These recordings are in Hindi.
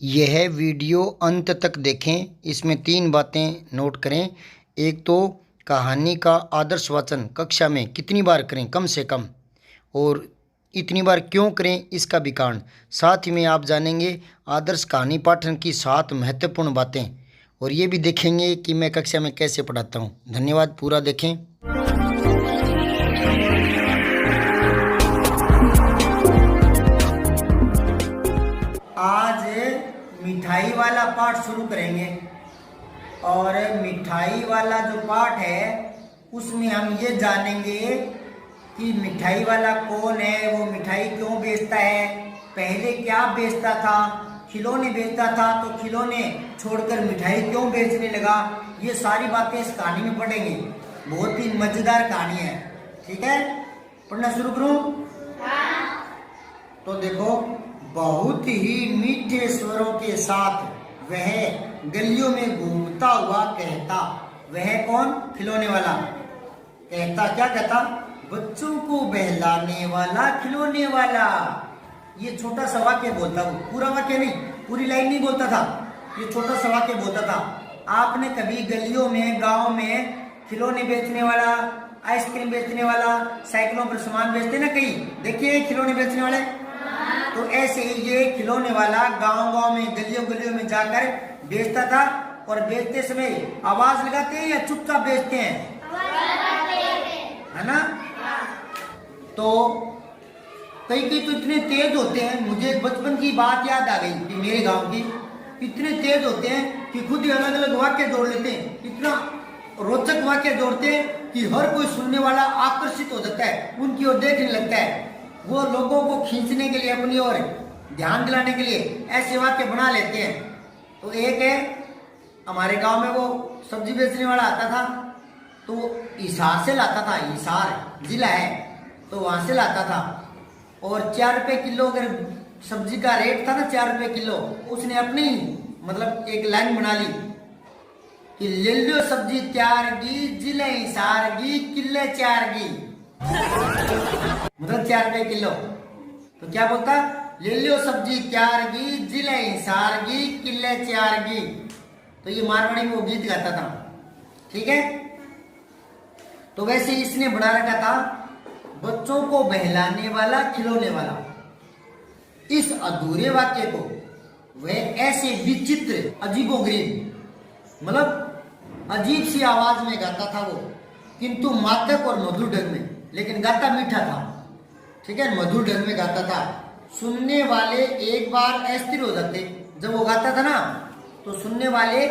यह वीडियो अंत तक देखें। इसमें 3 बातें नोट करें। एक तो कहानी का आदर्श वाचन कक्षा में कितनी बार करें, कम से कम, और इतनी बार क्यों करें इसका भी कारण। साथ ही में आप जानेंगे आदर्श कहानी पाठन की 7 महत्वपूर्ण बातें, और ये भी देखेंगे कि मैं कक्षा में कैसे पढ़ाता हूँ। धन्यवाद, पूरा देखें। आज मिठाई वाला पाठ शुरू करेंगे, और मिठाई वाला जो पाठ है उसमें हम ये जानेंगे कि मिठाई वाला कौन है, वो मिठाई क्यों बेचता है, पहले क्या बेचता था, खिलौने बेचता था तो खिलौने छोड़कर मिठाई क्यों बेचने लगा। ये सारी बातें इस कहानी में पढ़ेंगे। बहुत ही मजेदार कहानी है। ठीक है, पढ़ना शुरू करूं? तो देखो, बहुत ही मीठे स्वरों के साथ वह गलियों में घूमता हुआ कहता। वह कौन? खिलौने वाला। कहता, क्या कहता? बच्चों को बहलाने वाला खिलौने वाला। ये छोटा सा वाक्य बोलता, वो पूरा वाक्य नहीं, पूरी लाइन नहीं बोलता था, ये छोटा सा वाक्य बोलता था। आपने कभी गलियों में, गांव में खिलौने बेचने वाला, आइसक्रीम बेचने वाला, साइकिलों पर सामान बेचते ना, कहीं देखिए खिलौने बेचने वाले। तो ऐसे ही ये खिलौने वाला गांव-गांव में, गलियों में जाकर बेचता था। और बेचते समय आवाज लगाते हैं या चुपचाप बेचते हैं? है ना? तो कई तो इतने तेज होते हैं, मुझे बचपन की बात याद आ गई कि मेरे गांव की, इतने तेज होते हैं कि खुद ही अलग अलग वाक्य जोड़ लेते हैं। इतना रोचक वाक्य जोड़ते हैं कि हर कोई सुनने वाला आकर्षित हो जाता है, उनकी ओर देखने लगता है। वो लोगों को खींचने के लिए, अपनी ओर ध्यान दिलाने के लिए ऐसे वाक्य बना लेते हैं। तो एक है, हमारे गांव में वो सब्जी बेचने वाला आता था, तो हिसार से लाता था, हिसार जिला है, तो वहां से लाता था। और 4 रुपए किलो अगर सब्जी का रेट था ना, 4 रुपए किलो, उसने अपनी मतलब एक लाइन बना ली कि ले लो सब्जी त्यार की, जिले हिसार की, किले 4 की, मतलब 4 रुपए किलो। तो क्या बोलता? ले लो सब्जी त्यार की, जिले हिसार की, किले 4 की। तो ये मारवाड़ी में वो गीत गाता था। ठीक है, तो वैसे इसने बना रखा था बच्चों को बहलाने वाला खिलौने वाला। इस अधूरे वाक्य को वह ऐसे विचित्र, अजीबोगरीब, मतलब अजीब सी आवाज में गाता था वो, किंतु मादक और मधुर ढंग में, लेकिन गाता मीठा था। ठीक है, मधुर ढंग में गाता था। सुनने वाले एक बार अस्थिर हो जाते। जब वो गाता था ना, तो सुनने वाले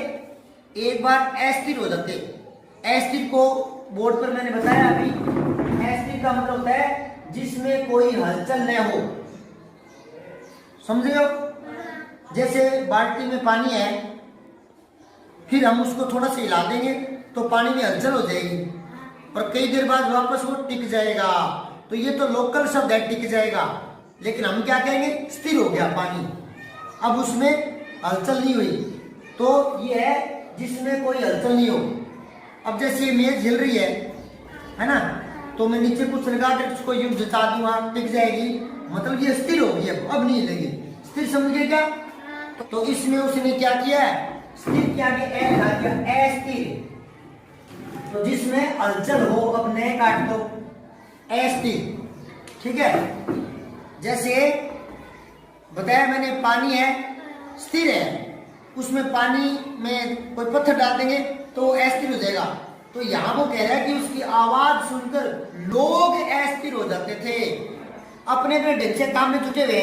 एक बार अस्थिर हो जाते। अस्थिर को बोर्ड पर मैंने बताया अभी, अस्थिर का मतलब होता है जिसमें कोई हलचल न हो। समझे हो? जैसे बाल्टी में पानी है, फिर हम उसको थोड़ा सा हिला देंगे तो पानी में हलचल हो जाएगी, और कई देर बाद वापस वो टिक जाएगा। तो ये तो लोकल शब्द है, टिक जाएगा। लेकिन हम क्या कहेंगे? स्थिर हो गया पानी, अब उसमें हलचल नहीं हुई। तो ये है जिसमें कोई हलचल नहीं हो। अब जैसे ये मेज हिल रही है ना, तो मैं नीचे कुछ लगा कर उसको यूं जता दूंगा, टिक जाएगी, मतलब ये स्थिर हो गई, अब नहीं हिलेगी। स्थिर समझ गए क्या? तो इसमें उसने क्या किया? स्थिर के आगे ए लगा दिया, अस्थिर। तो जिसमें हलचल हो, अब नए काट दो, अस्थिर। ठीक है, जैसे बताया मैंने, पानी है, स्थिर है, उसमें पानी में कोई पत्थर डाल देंगे तो अस्थिर हो जाएगा। तो यहां वो कह रहा है कि उसकी आवाज सुनकर लोग अस्थिर हो जाते थे। अपने ढंग से काम में जुटे हुए,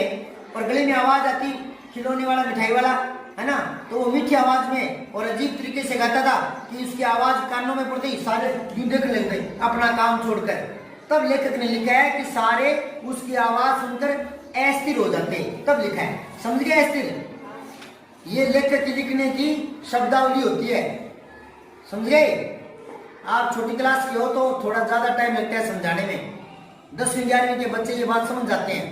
और गले में आवाज आती, खिलौने वाला, मिठाई वाला, है ना, तो वो मीठी आवाज में और अजीब तरीके से गाता था कि उसकी आवाज कानों में पड़ती, सारे देखने लग गए अपना काम छोड़कर। तब लेखक ने लिखा है कि सारे उसकी आवाज सुनकर अस्थिर हो जाते, तब लिखा है। समझ गए? अस्थिर, ये लेखक की लिखने की शब्दावली होती है। समझ गए? आप छोटी क्लास के हो तो थोड़ा ज्यादा टाइम लगता है समझाने में। 10वीं 11वीं के बच्चे ये बात समझ जाते हैं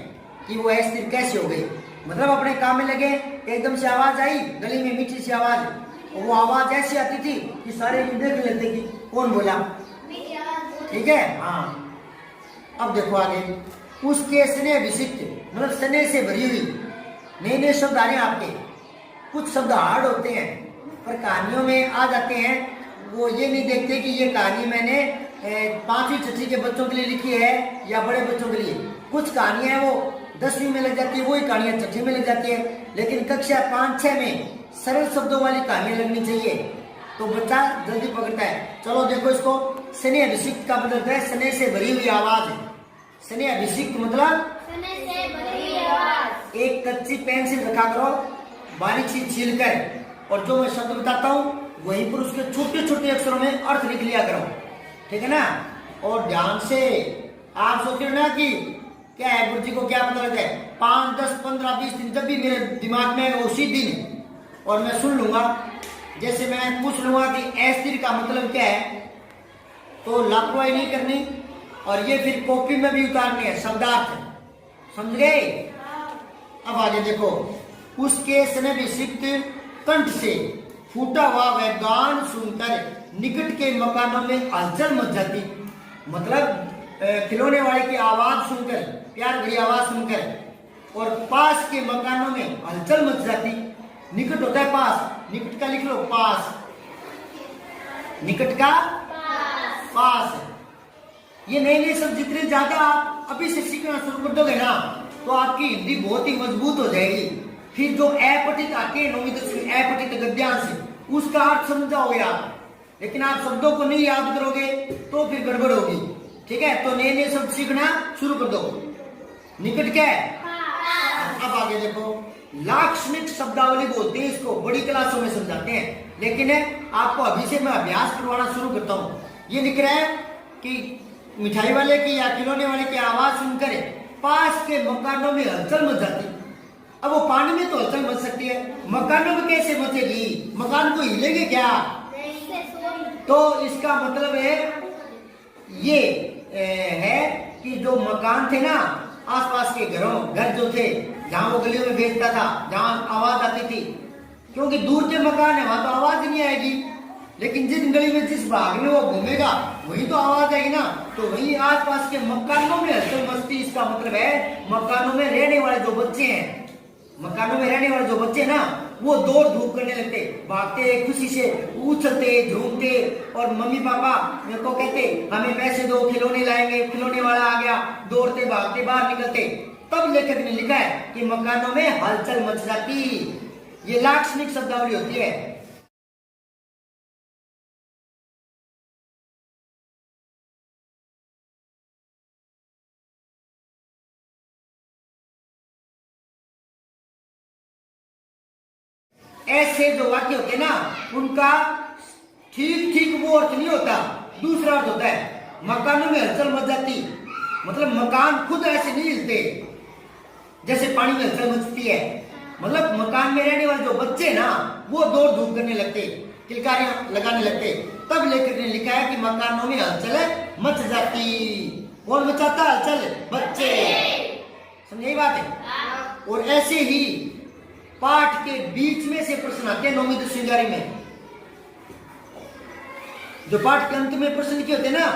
कि वो अस्थिर कैसे हो गई। मतलब अपने काम में लगे, एकदम से आवाज आई, गली में मीठी सी आवाज, और वो आवाज ऐसी आती थी कि सारे देख लेते कि कौन बोला। ठीक है, हाँ। अब देखो आगे, उसके स्नेह विशिष्ट, मतलब स्नेह से भरी हुई, नए नए शब्द आ रहे हैं आपके, कुछ शब्द हार्ड होते हैं पर कहानियों में आ जाते हैं। वो ये नहीं देखते कि ये कहानी मैंने 5वीं 6वीं के बच्चों के लिए लिखी है या बड़े बच्चों के लिए। कुछ कहानियां वो 10वीं में लग जाती है, वही कहानियां 6वीं में लग जाती है, लेकिन कक्षा 5-6 में सरल शब्दों वाली कहानियां लगनी चाहिए तो बच्चा जल्दी पकड़ता है। चलो देखो इसको, स्नेह अभिषिक्त का मतलब है स्नेह से भरी हुई आवाज। स्नेह अभिषिक्त मतलब स्नेह से भरी हुई आवाज। एक कच्ची पेंसिल रखा करो बारीक सी छील कर, और जो मैं शब्द बताता हूँ वहीं पर उसके छोटे छोटे अक्षरों में अर्थ लिख लिया करो, ठीक है ना। और ध्यान से आप सोच रहे हो ना कि क्या है गुरु जी को क्या पता लगता है, 5, 10, 15, 20 दिन जब भी मेरे दिमाग में उसी दिन और मैं सुन लूंगा। जैसे मैं पूछ लूंगा कि अस्थिर का मतलब क्या है, तो लापरवाही नहीं करनी और ये फिर कॉपी में भी उतारनी है शब्दार्थ, समझ गए। अब आगे देखो, उसके स्नेह अभिषिक्त कंठ से फूटा हुआ वह गान सुनकर निकट के मकानों में हलचल मच जाती। मतलब खिलौने वाले की आवाज सुनकर, प्यार भरी आवाज सुनकर और पास के मकानों में हलचल मच जाती। निकट होता है पास, निकट का लिख लो पास, निकट का पास। ये नए नए शब्द जितने ज्यादा आप अभी से सीखना शुरू कर दोगे ना तो आपकी हिंदी बहुत ही मजबूत हो जाएगी। फिर जो अपठित आते हैं 9वीं 10वीं अपठित गद्यांश, उसका अर्थ समझ जाओगे आप, लेकिन आप शब्दों को नहीं याद करोगे तो फिर गड़बड़ होगी, ठीक है। तो नए नए शब्द सीखना शुरू कर दो। निकट क्या है? अब आगे देखो, लाक्षणिक शब्दावली बोलते हैं इसको, बड़ी क्लासों में समझाते हैं, लेकिन आपको अभी से मैं अभ्यास करवाना शुरू करता हूँ। ये लिख रहा है कि मिठाई वाले की या खिलौने वाले की आवाज सुनकर पास के मकानों में हलचल मच जाती। अब वो पानी में तो हलचल मच सकती है, मकानों में कैसे मचेगी? मकान को हिलेंगे क्या? तो इसका मतलब है ये है कि जो मकान थे ना आसपास के घर जो थे जहां वो गलियों में बेचता था, जहां आवाज आती थी, क्योंकि दूर के मकान है वहां तो आवाज नहीं आएगी, लेकिन जिस गली में जिस भाग में वो घूमेगा वही तो आवाज आएगी ना। तो वही आसपास के मकानों में हलचल मचती। इसका मतलब है मकानों में रहने वाले जो बच्चे हैं, मकानों में रहने वाले जो बच्चे ना वो दौड़ धूप करने लगते, भागते, खुशी से उछलते, झूमते और मम्मी पापा मेरे को कहते हमें पैसे दो, खिलौने लाएंगे, खिलौने वाला आ गया, दौड़ते भागते बाहर निकलते। तब लेखक ने लिखा है कि मकानों में हलचल मच जाती। ये लाक्षणिक शब्दावली होती है। ऐसे जो वाक्य होते हैं ना उनका ठीक ठीक वो अर्थ नहीं होता, दूसरा अर्थ होता है। मकानों में हलचल मच जाती मतलब मकान खुद ऐसे नहीं हिलते जैसे पानी में हलचल मचती है। मतलब मकान में रहने वाले जो बच्चे ना वो दौड़ धूप करने लगते, किलकारियां लगाने लगते। तब लेखक ने लिखा है कि मकानों में हलचल मच जाती। कौन मचाता हलचल? बच्चे। समझे बात है। और ऐसे ही पाठ के बीच में से प्रश्न आते हैं 9वीं 10वीं 11वीं में। जो पाठ के अंत में प्रश्न लिखे होते हैं ना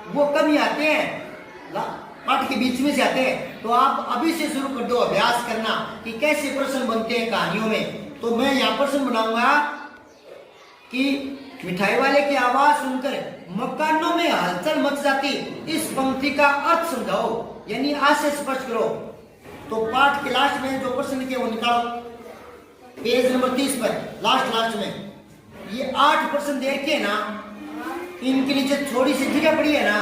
वो कम ही आते हैं, पाठ के बीच में से आते हैं। तो आप अभी से शुरू कर दो अभ्यास करना कि कैसे प्रश्न बनते हैं कहानियों में। तो मैं यहाँ प्रश्न बनाऊंगा कि मिठाई वाले की आवाज सुनकर मकानों में हलचल मच जाती, इस पंक्ति का अर्थ समझाओ, यानी आशय स्पष्ट करो। तो पाठ के लास्ट में जो प्रश्न लिखे वो निकालो, पेज नंबर 30 पर लास्ट में ये 8 प्रश्न देख के ना इनके नीचे थोड़ी सी जगह पड़ी है ना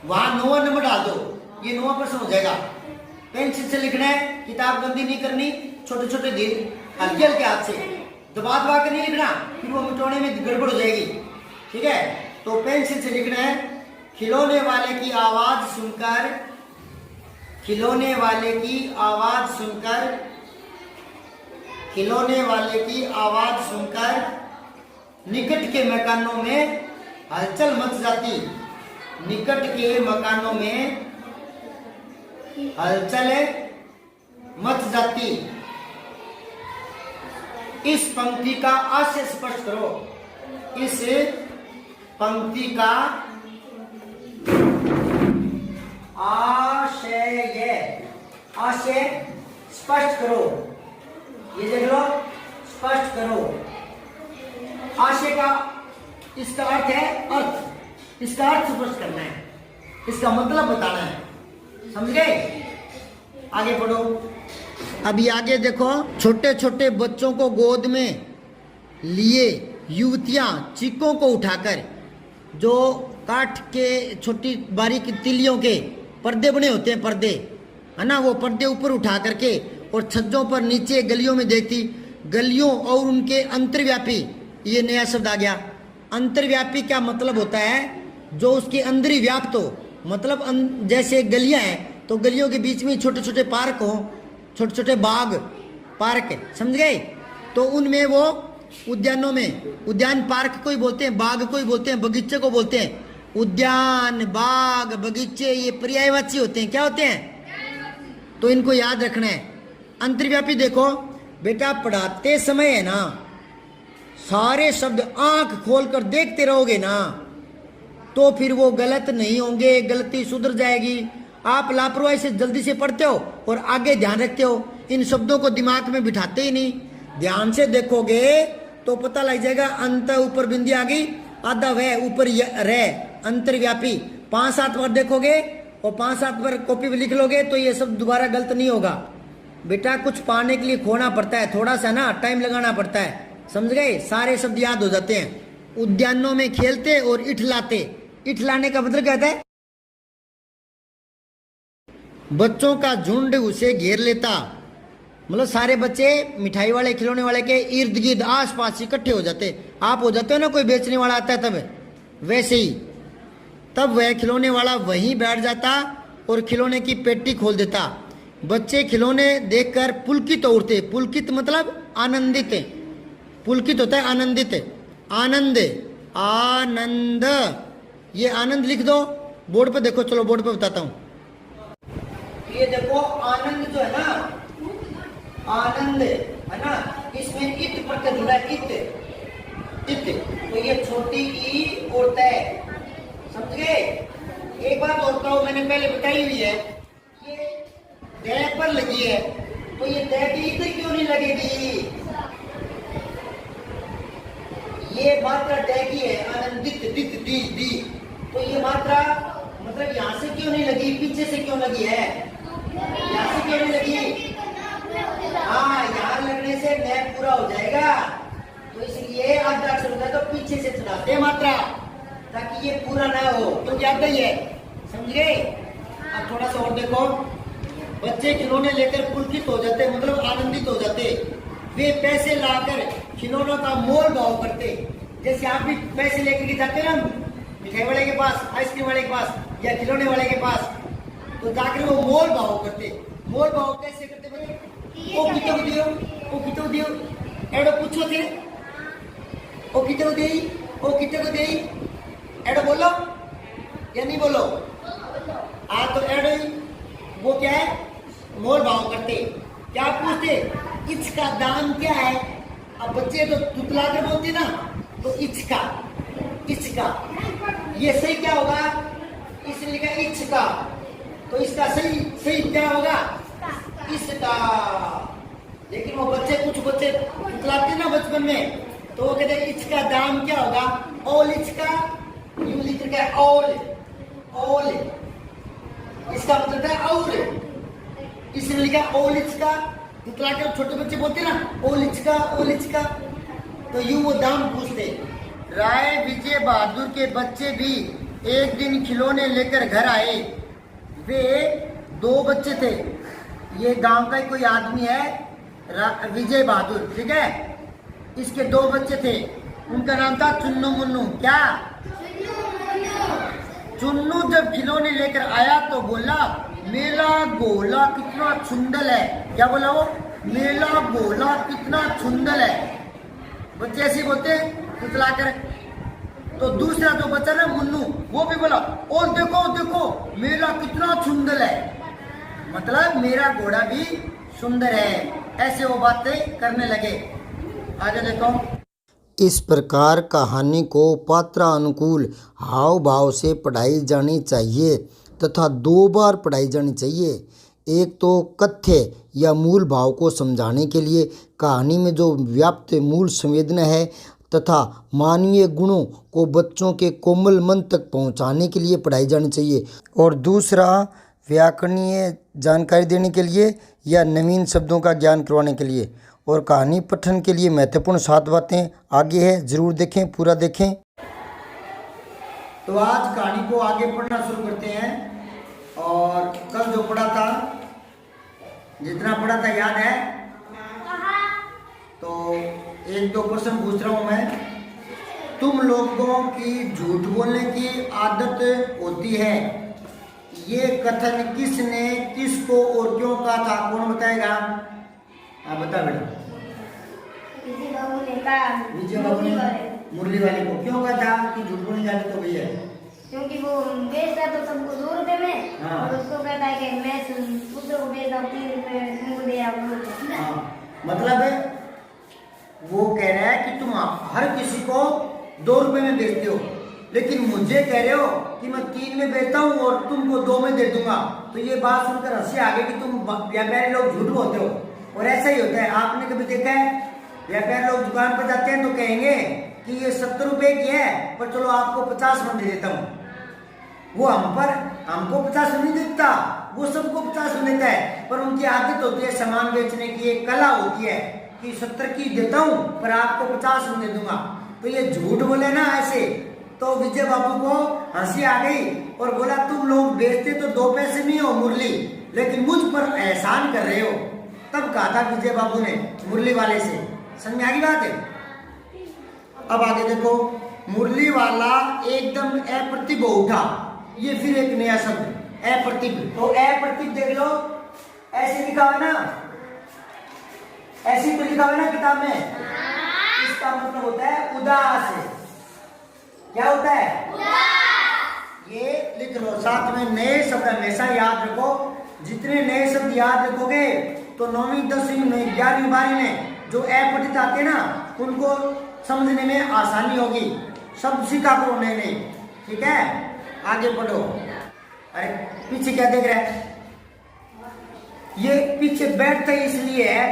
वहां 9वां नंबर डाल दो, ये 9वां प्रश्न हो जाएगा। पेंसिल से लिखना है, किताब गंदी नहीं करनी, छोटे छोटे हल्के हल्के हाथ से दबा दबा कर नहीं लिखना, फिर वो मिटाने में गड़बड़ हो जाएगी, ठीक है। तो पेंसिल से लिखना है, खिलौने वाले की आवाज सुनकर, खिलौने वाले की आवाज सुनकर, खिलौने वाले की आवाज सुनकर निकट के मकानों में हलचल मच जाती, निकट के मकानों में हलचल मच जाती। इस पंक्ति का आशय स्पष्ट करो, इस पंक्ति का आशय स्पष्ट करो। ये देख लो, इसका अर्थ है अर्थ, इसका अर्थ स्पष्ट करना है, इसका मतलब बताना है, समझ गए? आगे पढ़ो। अभी आगे देखो, छोटे छोटे बच्चों को गोद में लिए युवतियां चीकों को उठाकर, जो काठ के छोटी बारीक तिलियों के पर्दे बने होते हैं, पर्दे है ना, वो पर्दे ऊपर उठा करके और छज्जों पर नीचे गलियों में देखती, गलियों और उनके अंतर्व्यापी, ये नया शब्द आ गया। अंतर्व्यापी क्या मतलब होता है? जो उसके अंदर ही व्याप्त हो, मतलब जैसे गलियां हैं तो गलियों के बीच में छोटे छोटे पार्क हो, छोटे छोटे बाग पार्क, समझ गए? तो उनमें वो उद्यानों में, उद्यान पार्क को ही बोलते हैं, बाग को ही बोलते हैं, बगीचे को बोलते हैं। उद्यान, बाग, बगीचे ये पर्यायवाची होते हैं, क्या होते हैं? तो इनको याद रखना है। अंतर्व्यापी देखो बेटा, पढ़ाते समय है ना, सारे शब्द आंख खोलकर देखते रहोगे ना, तो फिर वो गलत नहीं होंगे, गलती सुधर जाएगी। आप लापरवाही से जल्दी से पढ़ते हो और आगे ध्यान रखते हो, इन शब्दों को दिमाग में बिठाते ही नहीं। ध्यान से देखोगे तो पता लग जाएगा। अंत ऊपर बिंदी आ गई, आधा वह ऊपर रह, अंतर्व्यापी 5-7 बार देखोगे और 5-7 बार कॉपी पे लिख लोगे तो ये सब दोबारा गलत नहीं होगा। बेटा कुछ पाने के लिए खोना पड़ता है, थोड़ा सा ना टाइम लगाना पड़ता है, समझ गए? सारे शब्द याद हो जाते हैं। उद्यानों में खेलते और इठलाते, इठलाने का मतलब क्या होता है? बच्चों का झुंड उसे घेर लेता, मतलब सारे बच्चे मिठाई वाले खिलौने वाले के इर्द गिर्द आस पास इकट्ठे हो जाते। आप हो जाते हो ना, कोई बेचने वाला आता है तब, वैसे ही तब वह खिलौने वाला वहीं बैठ जाता और खिलौने की पेटी खोल देता। बच्चे खिलौने देखकर पुलकित उठते, पुलकित मतलब आनंदित, पुलकित होता है आनंदित, आनंद, आनंद, ये आनंद लिख दो बोर्ड पे, देखो चलो बोर्ड पे बताता हूँ। ये देखो आनंद जो है ना, आनंद है ना, इसमें इत प्रत्यय जुड़ा है, इत, इत, तो ये छोटी ई और तय, समझ गए? एक बात और कहो, मैंने पहले बताई हुई है, ये तय पर लगी है, तो ये तय की इधर क्यों नहीं लगेगी? ये मात्रा तय की है, आनंदित, दित, दी, दी, तो ये मात्रा मतलब यहाँ से क्यों नहीं लगी, पीछे से क्यों लगी है? यहाँ से क्यों नहीं लगी? हाँ, यहाँ लगने से नैप पूरा हो जाएगा, तो इसलिए आधा अक्षर होता है तो पीछे से चढ़ाते हैं मात्रा, ताकि ये पूरा ना हो, तो क्या ही है, समझ गए? अब थोड़ा सा और देखो, बच्चे खिलौने लेकर पुलकित हो जाते, मतलब आनंदित हो जाते। वे पैसे लाकर खिलौनों का मोल भाव करते। जैसे आप भी पैसे लेकर जाते हैं ना मिठाई वाले के पास, आइसक्रीम वाले के पास या खिलौने वाले के पास, तो जाकर वो मोल भाव करते। मोल भाव कैसे करते भाई? ओ कितो दियो, ओ कितो दियो, एडो पूछो थे, ओ कितो देई, ओ कितो को देई, एडो बोलो या नहीं बोलो? तो एडो वो क्या है? मोल भाव करते। क्या पूछते? इसका दाम क्या है? अब बच्चे तो तुतला कर बोलते ना, तो इसका, इसका, ये सही क्या होगा? इसलिए लिखा इसका, तो इसका सही सही क्या होगा? इसका। लेकिन वो बच्चे, कुछ बच्चे तुतलाते ना बचपन में, तो वो कहते हैं इसका दाम क्या होगा? ऑल इसका, यूं लिख रखा है ऑल, ऑल, इसका मतलब है और, इसलिए लिखा ऑल इसका। तुतला के छोटे बच्चे बोलते ना ऑल इसका, ऑल इसका, तो यूं वो दाम पूछते। राय विजय बहादुर के बच्चे भी एक दिन खिलौने लेकर घर आए। वे 2 बच्चे थे, ये गांव का ही कोई आदमी है विजय बहादुर, ठीक है? इसके 2 बच्चे थे, उनका नाम था चुन्नू मुन्नू। क्या? चुन्नू जब खिलौने लेकर आया तो बोला, मेरा गोला कितना सुंदर है। क्या बोला वो? मेरा गोला कितना सुंदर है। बच्चे ऐसे बोलते हैं तुतला कर। तो दूसरा जो बच्चा ना मुन्नू, वो भी बोला, और देखो देखो मेरा कितना सुंदर है, मतलब मेरा घोड़ा भी सुंदर है। ऐसे वो बातें करने लगे। आगे देखो। इस प्रकार कहानी को पात्रानुकूल हाव भाव से पढ़ाई जानी चाहिए तथा 2 बार पढ़ाई जानी चाहिए। एक तो कथ्य या मूल भाव को समझाने के लिए कहानी में जो व्याप्त मूल संवेदना है तथा मानवीय गुणों को बच्चों के कोमल मन तक पहुंचाने के लिए पढ़ाई जानी चाहिए। और दूसरा, व्याकरणीय जानकारी देने के लिए या नवीन शब्दों का ज्ञान करवाने के लिए। और कहानी पठन के लिए महत्वपूर्ण 7 बातें आगे है, ज़रूर देखें, पूरा देखें। तो आज कहानी को आगे पढ़ना शुरू करते हैं। और कल जो पढ़ा था, जितना पढ़ा था याद है? तो 1-2 प्रश्न पूछ रहा हूँ मैं। तुम लोगों की झूठ बोलने की आदत होती है, ये कथन किसने किसको और क्यों कहा था? कौन बताएगा? आप बता बेटा। विजय बाबू ने कहा, विजय बाबू ने मुरली वाले को क्यों कहा था कि झूठ बोलने की आदत हो गई है? क्योंकि वो बेचता तो सबको 2 रुपए में, हाँ। और उसको कहता है कि मैं दूसरों को बेचता हूँ 3 रुपए में, तुमको दे रहा हूँ। हाँ, मतलब वो कह रहा है कि तुम हर किसी को 2 रुपए में बेचते हो, लेकिन मुझे कह रहे हो कि मैं 3 में बेचता हूँ और तुमको 2 में दे दूंगा। तो ये बात सुनकर हंसी आ गई कि तुम व्यापारी लोग झूठ बोलते हो। और ऐसा ही होता है, आपने कभी देखा है व्यापारी लोग दुकान पर जाते हैं तो कहेंगे कि ये 70 रुपए की है, पर चलो आपको 50 में दे देता हूँ। वो हमको 50 नहीं देता, वो सबको 50 में देता है। पर उनकी आदत होती है सामान बेचने की, एक कला होती है कि 70 की देता हूँ पर आपको 50 में दे दूंगा। तो ये झूठ बोले ना ऐसे, तो विजय बाबू को हंसी आ गई और बोला तुम लोग बेचते तो 2 पैसे में हो मुरली, लेकिन मुझ पर एहसान कर रहे हो। तब कहा था विजय बाबू ने मुरली वाले से। समझ आ गई बात है? अब आगे देखो, मुरली वाला एकदम अप्रतिभ उठा। ये फिर एक नया शब्द अप्रतिभ। तो अप्रतिभ देख लो, ऐसे लिखा हुआ ना, ऐसे तो लिखा हुआ ना किताब में। इसका मतलब होता है उदास। क्या होता है? उदास। ये लिख लो, साथ में नए शब्द हमेशा याद रखो। जितने नए शब्द याद रखोगे तो 9वीं 10वीं 11वीं 12वीं में जो अप्रतिभ आते हैं ना, उनको समझने में आसानी होगी। शब्द सीखा करो नए नए, ठीक है? आगे बढ़ो। अरे पीछे क्या देख रहे हैं? ये पीछे बैठते इसलिए है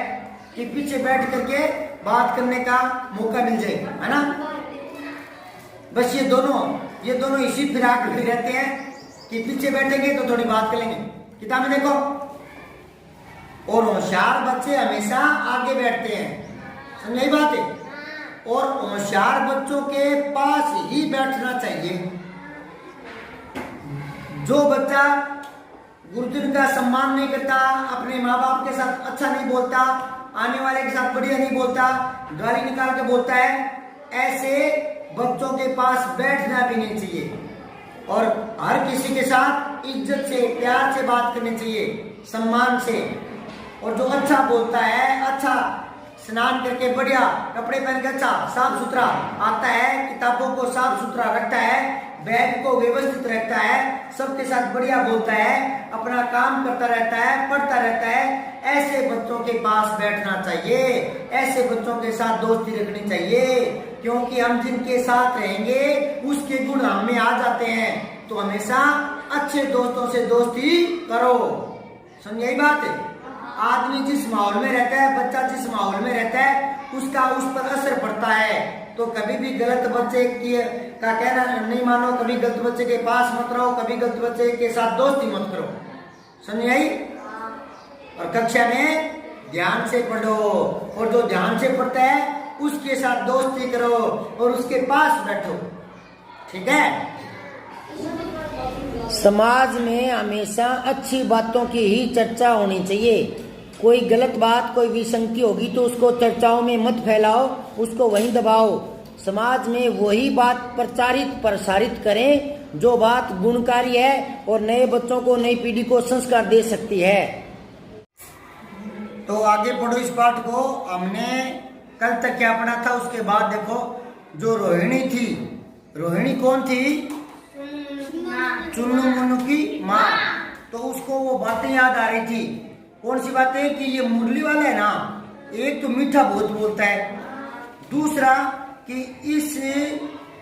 कि पीछे बैठ करके बात करने का मौका मिल जाए, है ना? बस ये दोनों इसी फिराक में रहते हैं कि पीछे बैठेंगे तो थोड़ी बात करेंगे। किताब में देखो। और होशियार बच्चे हमेशा आगे बैठते हैं। समझ बात है? और होशियार बच्चों के पास ही बैठना चाहिए। जो बच्चा गुरुजन का सम्मान नहीं करता, अपने माँ बाप के साथ अच्छा नहीं बोलता, आने वाले के साथ बढ़िया नहीं बोलता, गाली निकाल के बोलता है, ऐसे बच्चों के पास बैठना भी नहीं चाहिए। और हर किसी के साथ इज्जत से, प्यार से बात करनी चाहिए, सम्मान से। और जो अच्छा बोलता है, अच्छा स्नान करके बढ़िया कपड़े पहन के अच्छा साफ सुथरा आता है, किताबों को साफ सुथरा रखता है, बैग को व्यवस्थित रखता है, सबके साथ बढ़िया बोलता है, अपना काम करता रहता है, पढ़ता रहता है, ऐसे बच्चों के पास बैठना चाहिए। ऐसे बच्चों के साथ दोस्ती रखनी चाहिए, क्योंकि हम जिनके साथ रहेंगे उसके गुण हमें आ जाते हैं। तो हमेशा अच्छे दोस्तों से दोस्ती करो। समझ बात है? आदमी जिस माहौल में रहता है, बच्चा जिस माहौल में रहता है, उसका उस पर असर पड़ता है। तो कभी भी गलत बच्चे का कहना नहीं मानो, कभी गलत बच्चे के पास मत रहो, कभी गलत बच्चे के साथ दोस्ती मत करो। समझ आई? और कक्षा में ध्यान से पढ़ो, और जो ध्यान से पढ़ता है उसके साथ दोस्ती करो और उसके पास बैठो, ठीक है? समाज में हमेशा अच्छी बातों की ही चर्चा होनी चाहिए। कोई गलत बात, कोई विसंगति होगी तो उसको चर्चाओं में मत फैलाओ, उसको वहीं दबाओ। समाज में वही बात प्रसारित करें जो बात गुणकारी है और नए बच्चों को, नई पीढ़ी को संस्कार दे सकती है। तो आगे पढ़ो इस पाठ को। हमने कल तक क्या पढ़ा था, उसके बाद देखो। जो रोहिणी थी, रोहिणी कौन थी? चुन्नू मुन्नू की माँ। तो उसको वो बातें याद आ रही थी। कौन सी बातें? कि ये मुरली वाला है ना, एक तो मीठा बहुत बोलता है, दूसरा कि इस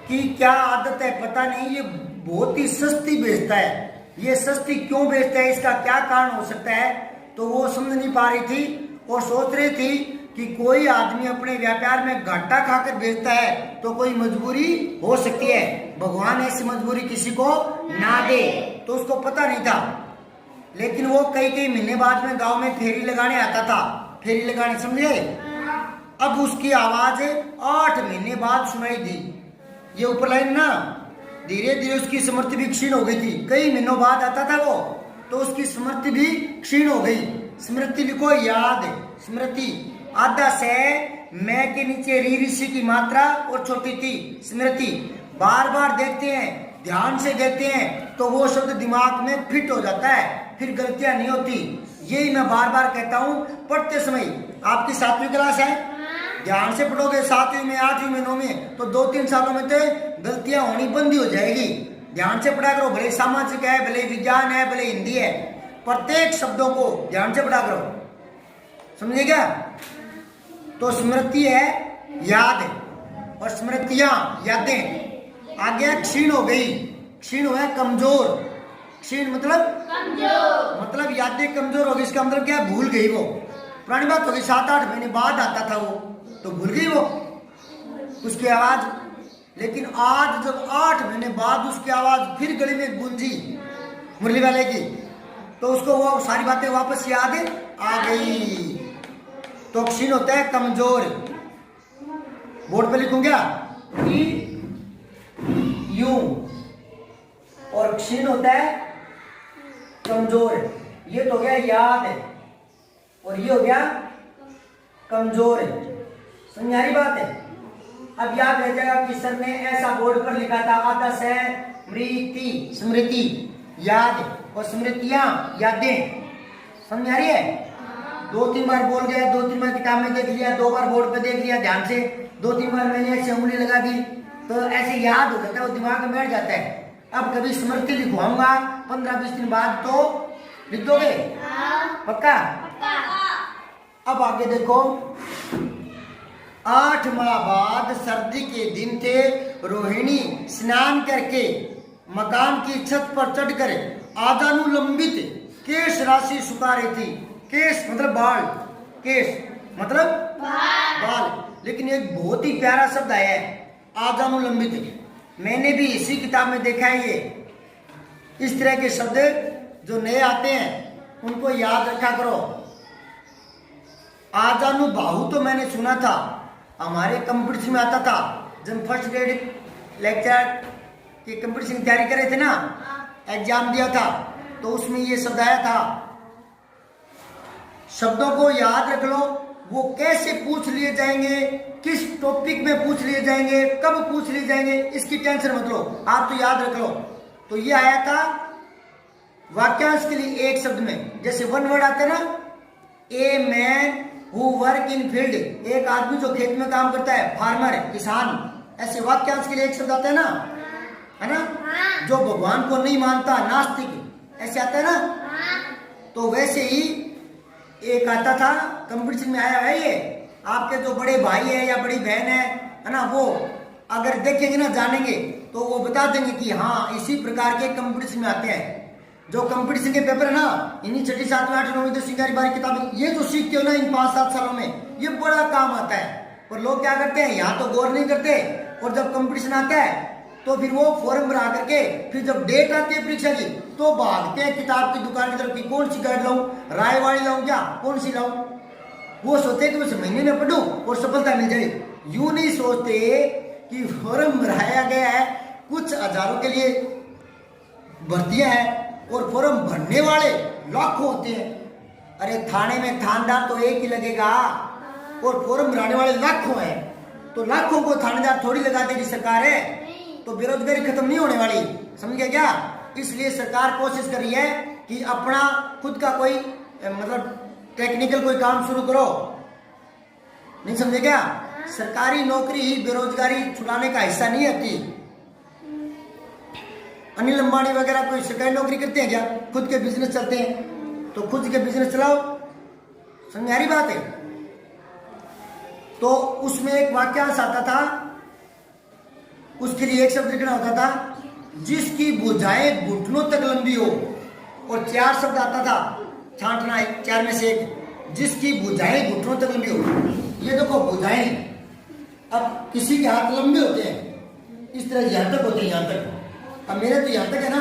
की क्या आदत है पता नहीं, ये बहुत ही सस्ती बेचता है। ये सस्ती क्यों बेचता है, इसका क्या कारण हो सकता है? तो वो समझ नहीं पा रही थी और सोच रही थी कि कोई आदमी अपने व्यापार में घाटा खाकर बेचता है तो कोई मजबूरी हो सकती है, भगवान ऐसी मजबूरी किसी को ना दे। तो उसको पता नहीं था, लेकिन वो कई कई महीने बाद में गांव में फेरी लगाने आता था। फेरी लगाने समझे? अब उसकी आवाज 8 महीने बाद सुनाई दी। ये ऊपर लाइन ना, धीरे धीरे उसकी स्मृति भी क्षीण हो गई थी। कई महीनों बाद आता था वो, तो उसकी स्मृति भी क्षीण हो गई। स्मृति लिखो, याद स्मृति। आधा से मैं के नीचे री ऋषि की मात्रा और छोटी थी स्मृति। बार बार देखते हैं, ध्यान से देखते हैं तो वो शब्द दिमाग में फिट हो जाता है, फिर गलतियां नहीं होती। यही मैं बार बार कहता हूँ। पढ़ते समय आपकी 7वीं क्लास है, ध्यान से पढ़ोगे 7वीं में, 8वीं में, 9वीं में, तो 2-3 सालों में तो गलतियां होनी बंद ही हो जाएगी। ध्यान से पढ़ा करो, भले सामाजिक है, भले विज्ञान है, भले हिंदी है, प्रत्येक शब्दों को ध्यान से पढ़ा करो। समझे क्या? तो स्मृति है याद, और स्मृतियां यादें आगे क्षीण हो गई। क्षीण हुआ कमजोर। क्षीण मतलब कमजोर, मतलब यादें कमजोर हो गई। इसका मतलब क्या? भूल गई वो। पुरानी बात हो गई, 7-8 महीने बाद आता था वो, तो भूल गई वो उसकी आवाज। लेकिन आज जब 8 महीने बाद उसकी आवाज फिर गली में गूंजी मुरली वाले की, तो उसको वो सारी बातें वापस याद आ गई। तो क्षीण होता है कमजोर। बोर्ड पे लिखूं क्या? यू। और क्षीण होता है कमजोर। ये तो हो गया याद है, और ये हो गया कमजोर है। समझ आ रही बात है? अब याद रह जाएगा कि सर ने ऐसा बोर्ड पर लिखा था, आधा से स्मृति, स्मृति याद, और स्मृतियां यादें। समझ आ रही है? 2-3 बार बोल गया, 2-3 बार किताब में देख लिया, 2 बार बोर्ड पे देख लिया ध्यान से, 2-3 बार मैंने ऐसे उंगली लगा दी, तो ऐसे याद हो जाता है, वो दिमाग में बैठ जाता है। अब कभी स्मृति लिखवाऊंगा 15-20 दिन बाद, तो लिख दोगे? पक्का? अब आगे देखो, 8 माह बाद सर्दी के दिन थे। रोहिणी स्नान करके मकान की छत पर चढ़कर आजानुलंबित केश राशि सुखा रही थी। केश मतलब बाल, केश मतलब बाल। लेकिन एक बहुत ही प्यारा शब्द आया है, आजानुलंबित। मैंने भी इसी किताब में देखा है। ये इस तरह के शब्द जो नए आते हैं उनको याद रखा करो। आजानुबाहु तो मैंने सुना था, हमारे कंपटीशन में आता था। जब फर्स्ट ग्रेड लेक्चर की कंपटीशन की तैयारी कर रहे थे ना, एग्जाम दिया था, तो उसमें ये शब्द आया था। शब्दों को याद रख लो, वो कैसे पूछ लिए जाएंगे, किस टॉपिक में पूछ लिए जाएंगे, कब पूछ लिए जाएंगे, इसकी टेंशन मत लो, आप तो याद रख लो। तो ये आया था वाक्यांश के लिए एक शब्द में। जैसे वन वर्ड आते ना, a man who work in field, एक आदमी जो खेत में काम करता है, फार्मर, किसान। ऐसे वाक्यांश के लिए एक शब्द आता है ना, है ना? जो भगवान को नहीं मानता, नास्तिक, ऐसे आता है ना। तो वैसे ही एक आता था, कंपटीशन में आया है ये। आपके जो बड़े भाई है या बड़ी बहन है ना, वो अगर देखेंगे ना, जानेंगे, तो वो बता देंगे कि हाँ इसी प्रकार के कंपटीशन में आते हैं। जो कंपटीशन के पेपर है ना, इन्हीं 6ठी 7वीं 8वीं 9वीं 10वीं 11वीं 12वीं किताबें, ये जो सीखते हो ना इन 5-7 सालों में, ये बड़ा काम आता है। और लोग क्या करते हैं, यहाँ तो गौर नहीं करते, और जब कंपटीशन आता है तो फिर वो फॉर्म भरा करके, फिर जब डेट आती है परीक्षा की, तो भागते हैं किताब की दुकान की तरफ कि कौन सी गाइड लाऊं, राय वाली लाऊं, क्या कौन सी लाऊं। वो सोचते कि उस महीने में पढ़ूं और सफलता मिल जाए। यूं नहीं सोचते कि फॉर्म भराया गया है, कुछ हजारों के लिए भर्तियां हैं, और फॉर्म भरने वाले लाखों होते हैं। अरे थाने में थानेदार तो एक ही लगेगा, और फॉर्म भराने वाले लाखों हैं, तो लाखों को थानेदार थोड़ी लगा देगी सरकार है, तो बेरोजगारी खत्म नहीं होने वाली। समझ गया क्या? इसलिए सरकार कोशिश कर रही है कि अपना खुद का कोई मतलब टेक्निकल कोई काम शुरू करो। नहीं समझे क्या? सरकारी नौकरी ही बेरोजगारी छुड़ाने का हिस्सा नहीं होती। अनिल अंबानी वगैरह कोई सरकारी नौकरी करते हैं क्या? खुद के बिजनेस चलते हैं, तो खुद के बिजनेस चलाओ। समझ आ रही बात है? तो उसमें एक वाक्यांश आता था, उसके लिए एक शब्द लिखना होता था, जिसकी भुजाएं घुटनों तक लंबी हो। और 4 शब्द आता था, छांटना 4 में से एक, जिसकी भुजाएं घुटनों तक लंबी हो। ये देखो भुजाएं। अब किसी के हाथ लंबे होते हैं, इस तरह यहाँ तक होते हैं, यहाँ तक। अब मेरे तो यहाँ तक है ना,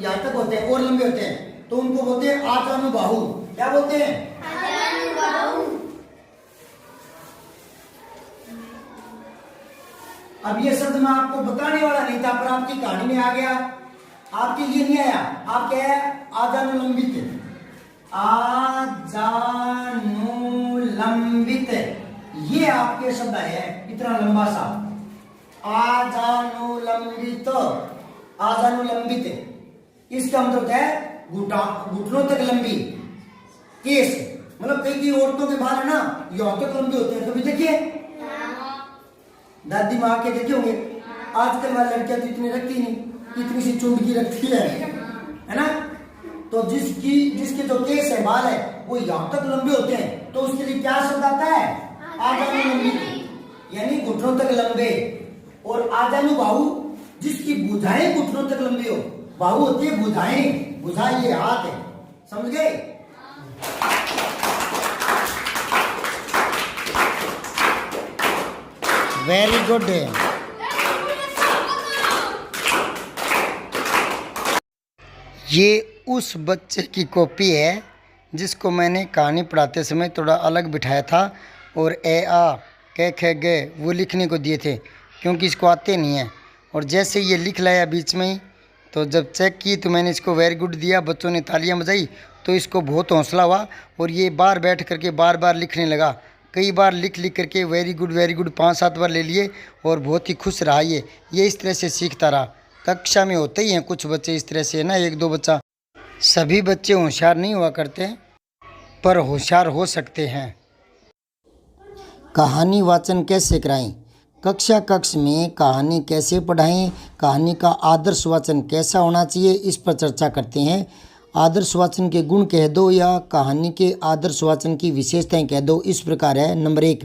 यहाँ तक होते हैं और लंबे होते हैं, तो उनको बोलते हैं आजानुबाहु। क्या बोलते हैं? आजानुबाहु। अब ये शब्द मैं आपको बताने वाला नहीं था, पर आपकी कहानी में आ गया। आपके लिए नहीं आया, आप क्या है? आजानुलंबित। आजानुलंबित, ये आपके शब्द है, इतना लंबा सा। आजानुलंबित, आजानुलंबित, इसका मतलब है घुटनों तक लंबी केस। मतलब कई औरतों के बाल है ना, यहां तक लंबे होते हैं। कभी देखिए दादी माँ के देखे होंगे। आजकल वाली लड़कियां तो इतनी रखती नहीं, इतनी सी चुंडकी रखती है ना। तो जिसके जो केस है, बाल है, वो यहाँ तक लंबे होते हैं, तो उसके लिए क्या शब्द आता है? आजानुलंबित, यानी घुटनों तक लंबे। और आजानुबाहु, जिसकी भुजाएं घुटनों तक लंबी हो। बाहु होती है भुजाएं, भुजा ये हाथ है, समझ गए? Very good. ये उस बच्चे की कॉपी है जिसको मैंने कहानी पढ़ाते समय थोड़ा अलग बिठाया था और ए आ क ख ग वो लिखने को दिए थे, क्योंकि इसको आते नहीं है। और जैसे ये लिख लाया बीच में ही, तो जब चेक की तो मैंने इसको वेरी गुड दिया, बच्चों ने तालियां बजाई, तो इसको बहुत हौसला हुआ और ये बार बैठ करके बार बार लिखने लगा। कई बार लिख करके वेरी गुड 5-7 बार ले लिए और बहुत ही खुश रहा। ये इस तरह से सीखता रहा। कक्षा में होते ही हैं कुछ बच्चे इस तरह से ना, 1-2 बच्चा। सभी बच्चे होशियार नहीं हुआ करते, पर होशियार हो सकते हैं। कहानी वाचन कैसे कराएं? कक्ष में कहानी कैसे पढ़ाएं? कहानी का आदर्श वाचन कैसा होना चाहिए, इस पर चर्चा करते हैं। आदर्श वाचन के गुण कह दो या कहानी के आदर्श वाचन की विशेषताएं कह दो। इस प्रकार है। नंबर 1,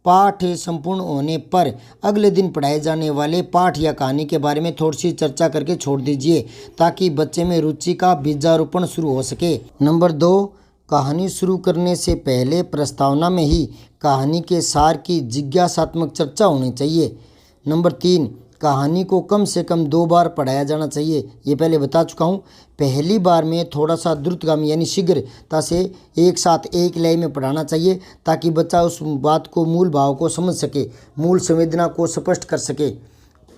पाठ संपूर्ण होने पर अगले दिन पढ़ाए जाने वाले पाठ या कहानी के बारे में थोड़ी सी चर्चा करके छोड़ दीजिए, ताकि बच्चे में रुचि का बीजारोपण शुरू हो सके। नंबर 2, कहानी शुरू करने से पहले प्रस्तावना में ही कहानी के सार की जिज्ञासात्मक चर्चा होनी चाहिए। नंबर 3, कहानी को कम से कम 2 बार पढ़ाया जाना चाहिए। ये पहले बता चुका हूँ। पहली बार में थोड़ा सा द्रुतगामी यानी शीघ्रता से एक साथ एक लय में पढ़ाना चाहिए, ताकि बच्चा उस बात को, मूल भाव को समझ सके, मूल संवेदना को स्पष्ट कर सके।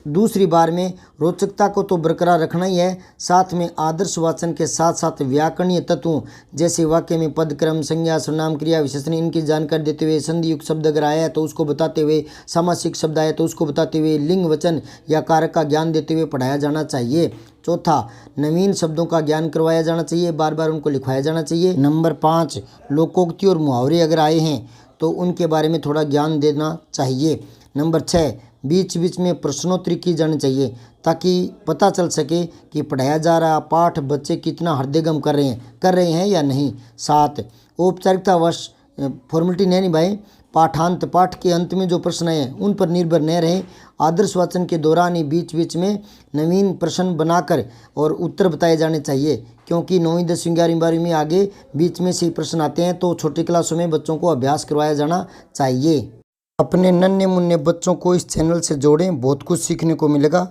दूसरी बार में रोचकता को तो बरकरार रखना ही है, साथ में आदर्श वाचन के साथ साथ व्याकरणीय तत्वों जैसे वाक्य में पद, क्रम, संज्ञा, सर्वनाम, क्रिया, विशेषण, इनकी जानकारी देते हुए, संधि युक्त शब्द अगर आया है तो उसको बताते हुए, सामासिक शब्द आया तो उसको बताते हुए, लिंग, वचन या कारक का ज्ञान देते हुए पढ़ाया जाना चाहिए। चौथा, नवीन शब्दों का ज्ञान करवाया जाना चाहिए, बार बार उनको लिखवाया जाना चाहिए। नंबर 5, लोकोक्ति और मुहावरे अगर आए हैं तो उनके बारे में थोड़ा ज्ञान देना चाहिए। नंबर 6, बीच बीच में प्रश्नोत्तरी की जानी चाहिए, ताकि पता चल सके कि पढ़ाया जा रहा पाठ बच्चे कितना हृदयंगम कर रहे हैं या नहीं। 7, औपचारिकतावश फॉर्मेलिटी न निभाएं। पाठांत, पाठ के अंत में जो प्रश्न हैं उन पर निर्भर न रहें। आदर्श वाचन के दौरान ही बीच बीच में नवीन प्रश्न बनाकर और उत्तर बताए जाने चाहिए, क्योंकि 9वीं 10वीं 11वीं 12वीं में आगे बीच में से प्रश्न आते हैं, तो छोटी क्लासों में बच्चों को अभ्यास करवाया जाना चाहिए। अपने नन्हे मुन्ने बच्चों को इस चैनल से जोड़ें, बहुत कुछ सीखने को मिलेगा।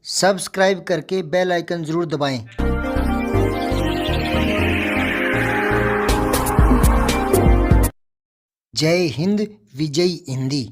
सब्सक्राइब करके बेल आइकन जरूर दबाएं। जय हिंद, विजय हिंदी।